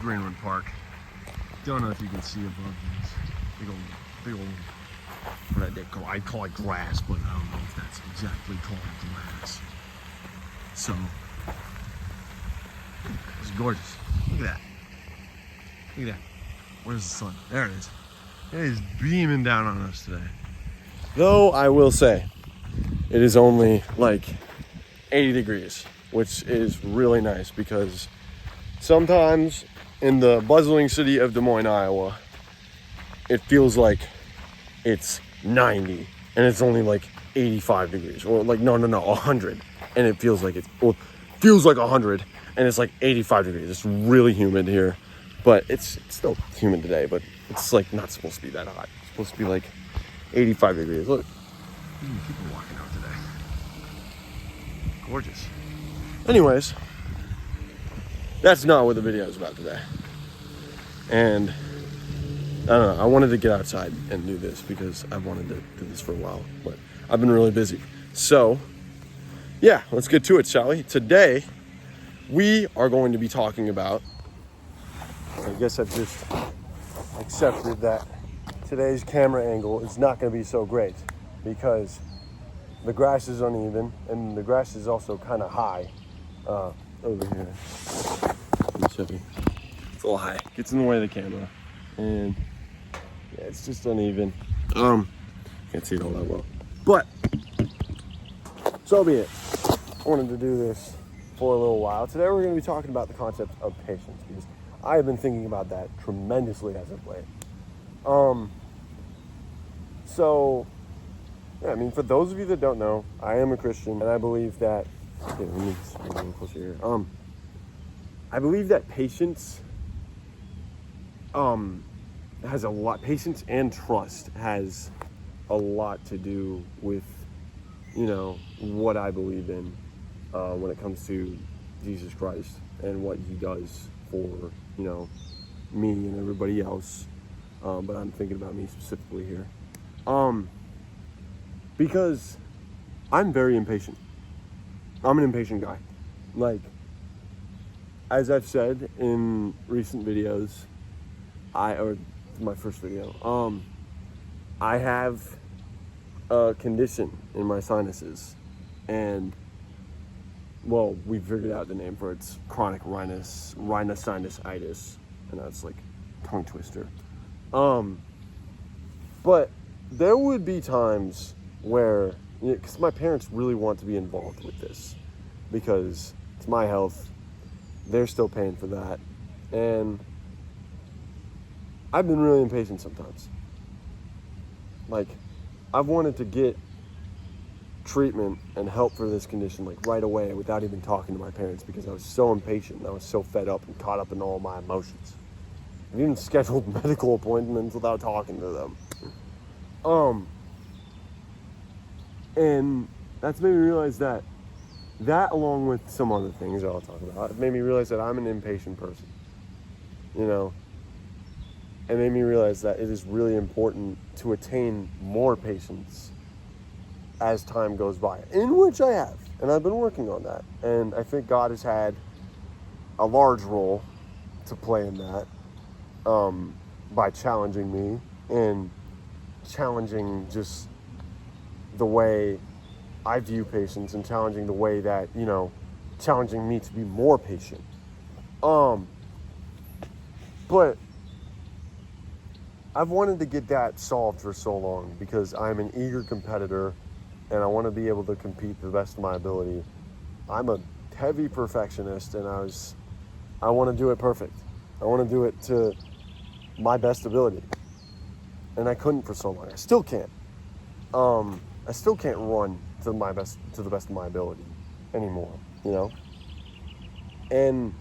Greenwood Park. Don't know if you can see above these big old, what I call it grass, but I don't know if that's exactly called grass. So, it's gorgeous. Look at that. Look at that. Where's the sun? There it is. It is beaming down on us today. Though I will say, it is only like 80 degrees, which is really nice because sometimes in the bustling city of Des Moines, Iowa, it feels like it's 90 and it's only like 85 degrees, or like, no, 100. And it feels like feels like 100 and it's like 85 degrees. It's really humid here, but it's still humid today, but it's like not supposed to be that hot. It's supposed to be like 85 degrees. Look, people walking out today. Gorgeous. Anyways, that's not what the video is about today. And I don't know, I wanted to get outside and do this because I've wanted to do this for a while, but I've been really busy. So, yeah, let's get to it, shall we? Today, we are going to be talking about, I guess I've just accepted that today's camera angle is not going to be so great because the grass is uneven and the grass is also kind of high over here. It's a little high. Gets in the way of the camera, and yeah, it's just uneven. Can't see it all that well, but so be it. I wanted to do this for a little while. Today we're going to be talking about the concept of patience because I have been thinking about that tremendously as of late. So, yeah, I mean, for those of you that don't know, I am a Christian, and I believe that, okay, let me just bring it a little closer here. I believe that patience, has a lot, patience and trust has a lot to do with, you know, what I believe in, when it comes to Jesus Christ and what he does for, you know, me and everybody else. But I'm thinking about me specifically here. Because I'm very impatient. I'm an impatient guy. Like, as I've said in recent videos, or my first video, I have a condition in my sinuses, and well, we figured out the name for it. It's chronic rhinosinusitis, and that's like tongue twister. But there would be times where, because my parents really want to be involved with this, because it's my health, they're still paying for that, and I've been really impatient sometimes. Like, I've wanted to get treatment and help for this condition like right away without even talking to my parents because I was so impatient and I was so fed up and caught up in all my emotions. I've even scheduled medical appointments without talking to them. And that's made me realize that along with some other things that I'll talk about, it made me realize that I'm an impatient person, you know. It made me realize that it is really important to attain more patience as time goes by, in which I have, and I've been working on that. And I think God has had a large role to play in that, by challenging me and challenging just the way I view patience and challenging the way that, you know, challenging me to be more patient. But I've wanted to get that solved for so long because I'm an eager competitor and I want to be able to compete to the best of my ability. I'm a heavy perfectionist and I want to do it perfect. I want to do it to my best ability. And I couldn't for so long. I still can't. I still can't run to the best of my ability anymore, you know? And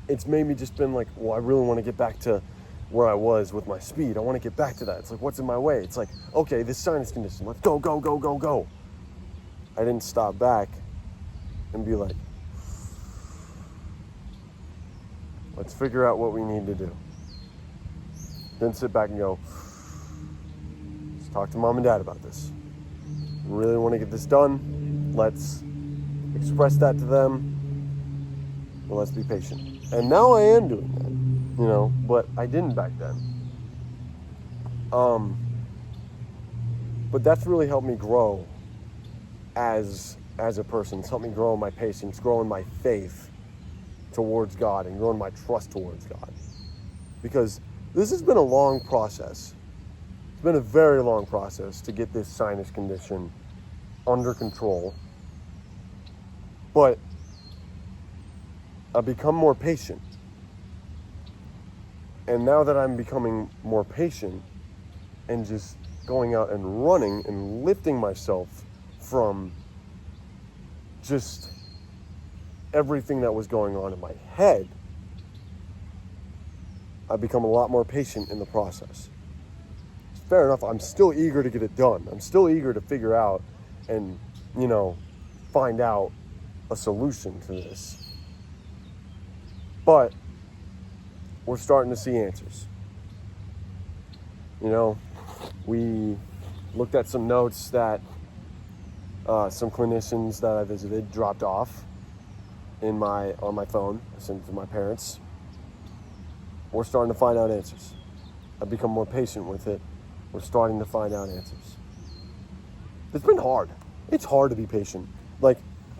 it's made me just been like, well, I really want to get back to where I was with my speed. I want to get back to that. It's like, what's in my way? It's like, okay, this sinus condition, let's go, go, go, go, go. I didn't stop back and be like, let's figure out what we need to do. Then sit back and go, let's talk to mom and dad about this. I really want to get this done. Let's express that to them. let's be patient. And now I am doing that, but I didn't back then. But that's really helped me grow as a person. It's helped me grow in my patience, grow in my faith towards God, and grow in my trust towards God. Because this has been a long process. It's been a very long process to get this sinus condition under control. But I've become more patient. And now that I'm becoming more patient and just going out and running and lifting myself from just everything that was going on in my head, I've become a lot more patient in the process. Fair enough, I'm still eager to get it done. I'm still eager to figure out and, find out a solution to this. But we're starting to see answers. We looked at some notes that some clinicians that I visited dropped off on my phone. I sent it to my parents. We're starting to find out answers. I've become more patient with it. We're starting to find out answers. It's been hard. It's hard to be patient.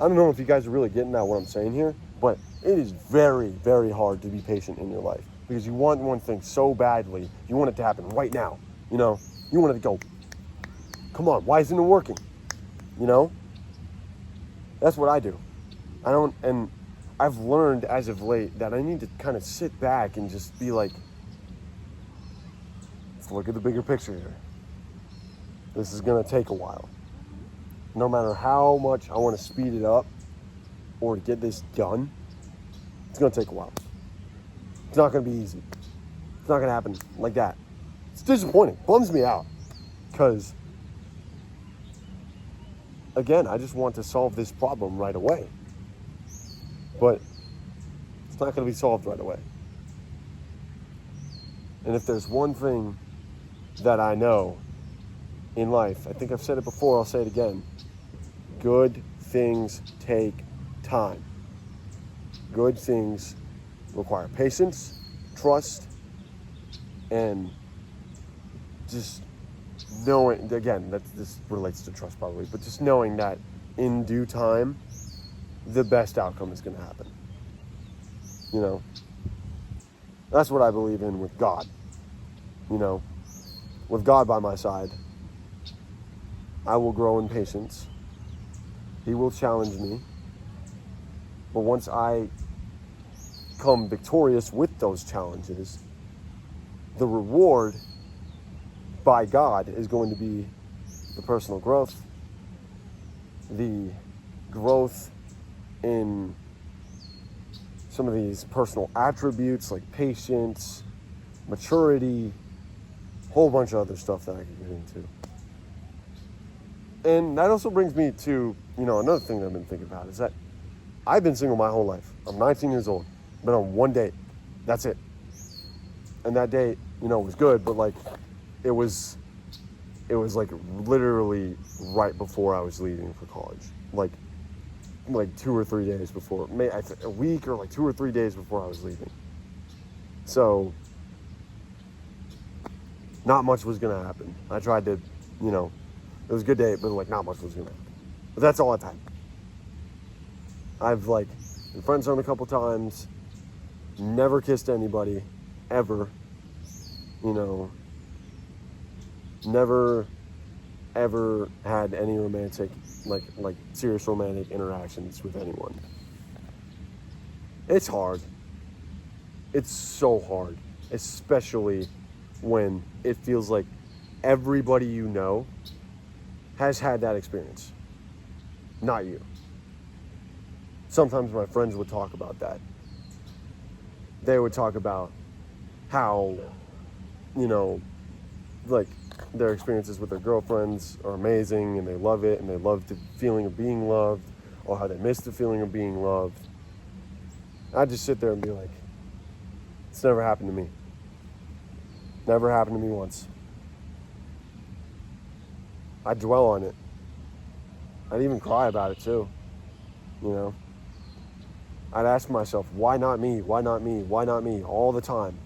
I don't know if you guys are really getting at what I'm saying here, but it is very, very hard to be patient in your life because you want one thing so badly. You want it to happen right now. You want it to go, come on, why isn't it working? That's what I do. And I've learned as of late that I need to kind of sit back and just be like, let's look at the bigger picture here. This is going to take a while. No matter how much I want to speed it up or to get this done, it's going to take a while. It's not going to be easy. It's not going to happen like that. It's disappointing. Bums me out. Because, again, I just want to solve this problem right away. But it's not going to be solved right away. And if there's one thing that I know in life, I think I've said it before, I'll say it again. Good things take time. Good things require patience, trust, and just knowing, again, this relates to trust probably, but just knowing that in due time, the best outcome is going to happen. That's what I believe in with God. With God by my side, I will grow in patience. He will challenge me. But once I come victorious with those challenges, the reward by God is going to be the personal growth, the growth in some of these personal attributes like patience, maturity, a whole bunch of other stuff that I could get into. And that also brings me to, another thing that I've been thinking about is that I've been single my whole life. I'm 19 years old. Been on one date. That's it. And that date, was good, but it was literally right before I was leaving for college. Like 2 or 3 days before, a week or 2 or 3 days before I was leaving. So, not much was going to happen. I tried to, it was a good date, but not much was going to happen. But that's all I've had. I've been friend zoned a couple times, never kissed anybody, ever. Never, ever had any romantic, serious romantic interactions with anyone. It's hard. It's so hard, especially when it feels like everybody you know has had that experience, not you. Sometimes my friends would talk about that. They would talk about how, their experiences with their girlfriends are amazing and they love it and they love the feeling of being loved, or how they miss the feeling of being loved. I just sit there and be like, it's never happened to me. Never happened to me once. I dwell on it. I'd even cry about it too, I'd ask myself, why not me? Why not me? Why not me? All the time.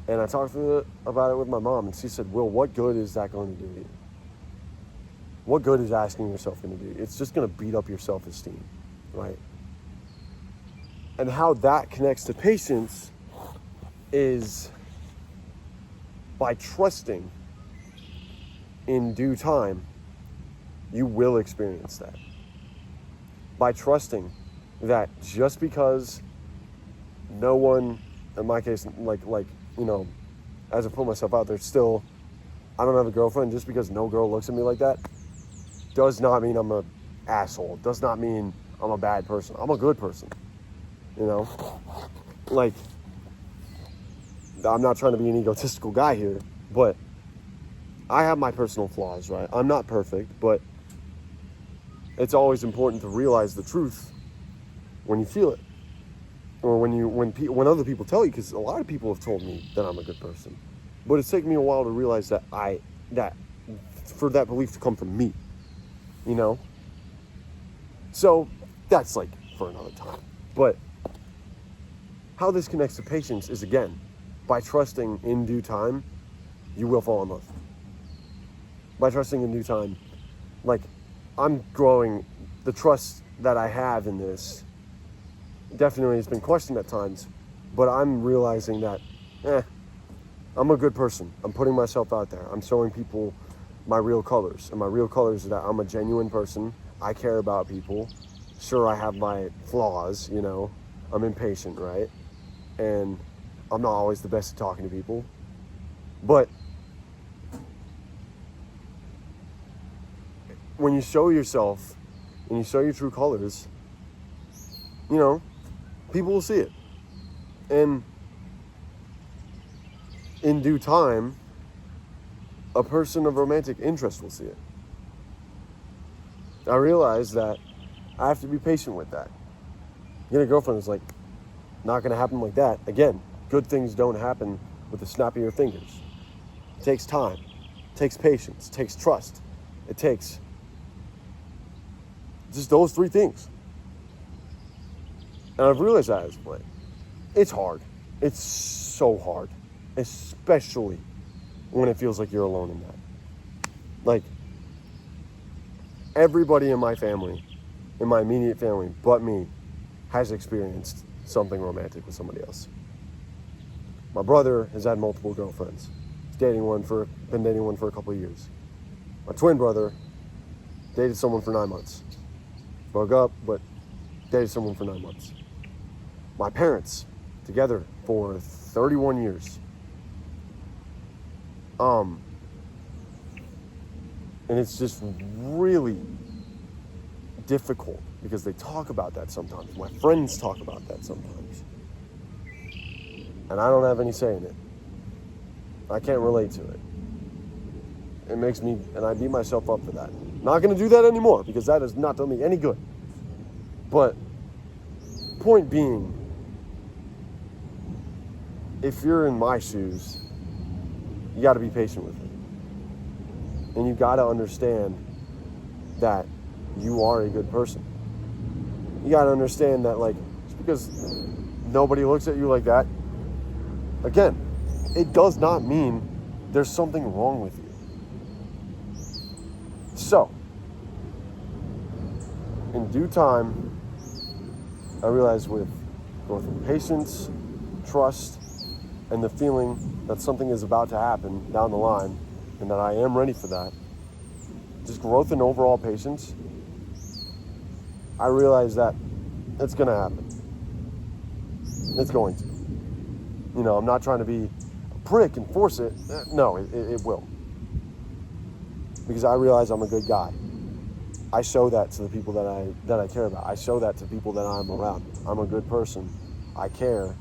And I talked about it with my mom, and she said, Will, what good is that going to do you? What good is asking yourself going to do? It's just going to beat up your self-esteem, right? And how that connects to patience is by trusting in due time, you will experience that. By trusting that just because no one, in my case, as I put myself out there, still, I don't have a girlfriend, just because no girl looks at me like that, does not mean I'm an asshole. Does not mean I'm a bad person. I'm a good person. Like, I'm not trying to be an egotistical guy here, but I have my personal flaws, right? I'm not perfect, but it's always important to realize the truth when you feel it, or when other people tell you, because a lot of people have told me that I'm a good person, but it's taken me a while to realize that for that belief to come from me, So that's like for another time. But how this connects to patience is, again, by trusting in due time, you will fall in love. By trusting in due time, like, I'm growing. The trust that I have in this definitely has been questioned at times, but I'm realizing that, I'm a good person. I'm putting myself out there. I'm showing people my real colors, and my real colors is that I'm a genuine person. I care about people. Sure, I have my flaws, I'm impatient, right? And I'm not always the best at talking to people, but when you show yourself and you show your true colors, people will see it. And in due time, a person of romantic interest will see it. I realize that I have to be patient with that. Getting a girlfriend is not going to happen like that. Again, good things don't happen with the snap of your fingers. It takes time. It takes patience. It takes trust. It takes just those three things. And I've realized that as of late. It's hard. It's so hard. Especially when it feels like you're alone in that. Like, everybody in my family, in my immediate family, but me, has experienced something romantic with somebody else. My brother has had multiple girlfriends. He's been dating one for a couple of years. My twin brother dated someone for 9 months. Broke up, but dated someone for 9 months. My parents, together for 31 years. And it's just really difficult because they talk about that sometimes. My friends talk about that sometimes. And I don't have any say in it. I can't relate to it. It makes me, and I beat myself up for that. Not going to do that anymore because that has not done me any good. But point being, if you're in my shoes, you got to be patient with it. And you got to understand that you are a good person. You got to understand that, just because nobody looks at you like that, again, it does not mean there's something wrong with you. So, in due time, I realized with both patience, trust, and the feeling that something is about to happen down the line, and that I am ready for that, just growth and overall patience, I realize that it's going to happen. It's going to. I'm not trying to be a prick and force it. No, it will. Because I realize I'm a good guy. I show that to the people that I care about. I show that to people that I'm around. I'm a good person. I care.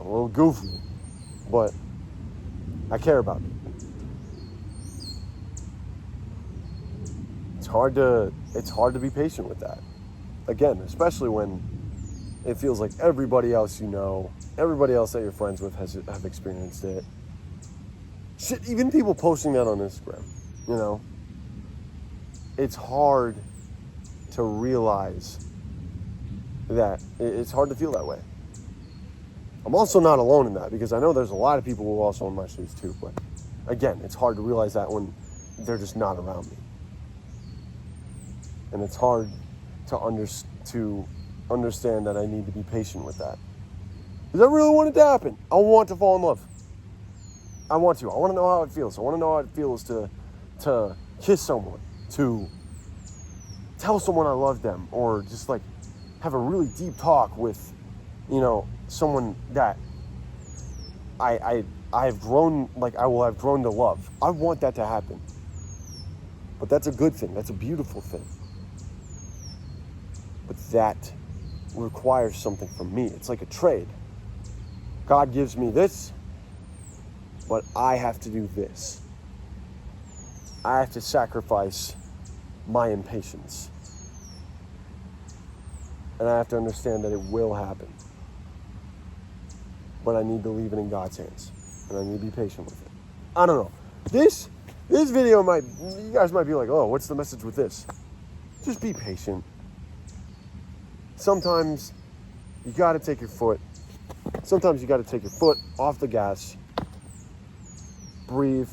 I'm a little goofy, but I care about it. It's hard to be patient with that. Again, especially when it feels like everybody else everybody else that you're friends with have experienced it. Shit, even people posting that on Instagram, It's hard to realize that it's hard to feel that way. I'm also not alone in that, because I know there's a lot of people who are also in my shoes too. But again, it's hard to realize that when they're just not around me. And it's hard to understand that I need to be patient with that. Because I really want it to happen. I want to fall in love. I want to. I want to know how it feels. I want to know how it feels to kiss someone, to tell someone I love them, or just like have a really deep talk with, someone that I have grown, like I will have grown to love. I want that to happen. But that's a good thing. That's a beautiful thing. But that requires something from me. It's like a trade. God gives me this, but I have to do this. I have to sacrifice my impatience. And I have to understand that it will happen. But I need to leave it in God's hands. And I need to be patient with it. I don't know. This video you guys might be like, oh, what's the message with this? Just be patient. Sometimes you got to take your foot off the gas, breathe,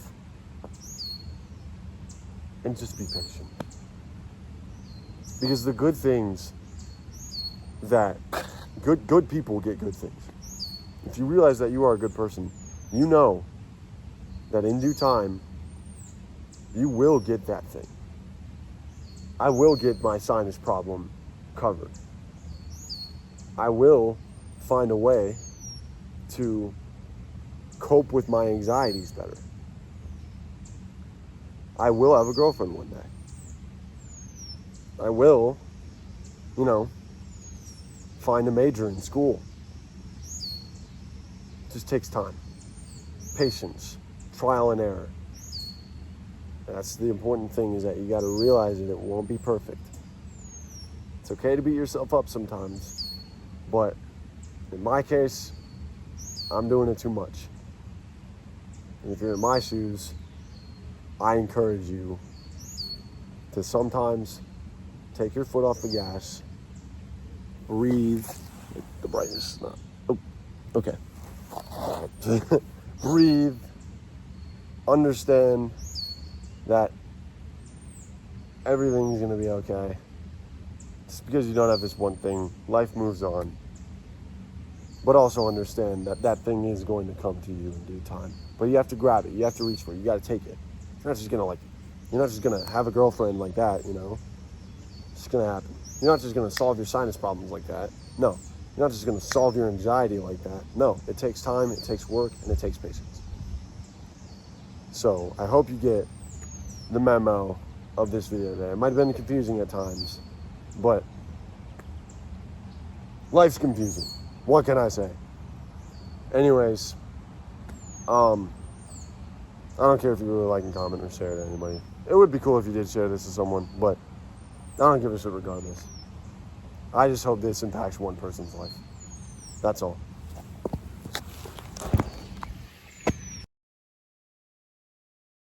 and just be patient. Because the good things that good people get good things. If you realize that you are a good person, you know that in due time, you will get that thing. I will get my sinus problem covered. I will find a way to cope with my anxieties better. I will have a girlfriend one day. I will, find a major in school. It just takes time. Patience. Trial and error. That's the important thing, is that you got to realize that it won't be perfect. It's okay to beat yourself up sometimes, but in my case, I'm doing it too much. And if you're in my shoes, I encourage you to sometimes take your foot off the gas, breathe. The brightness is not. Oh, okay. Breathe. Understand that everything's going to be okay. Just because you don't have this one thing, life moves on. But also understand that that thing is going to come to you in due time. But you have to grab it. You have to reach for it. You got to take it. You're not just going to have a girlfriend like that, It's just going to happen. You're not just going to solve your sinus problems like that. No. You're not just going to solve your anxiety like that. No. It takes time, it takes work, and it takes patience. So I hope you get the memo of this video today. It might have been confusing at times, but life's confusing. What can I say? Anyways, I don't care if you really like and comment or share it to anybody. It would be cool if you did share this to someone, but I don't give a shit regardless. I just hope this impacts one person's life. That's all.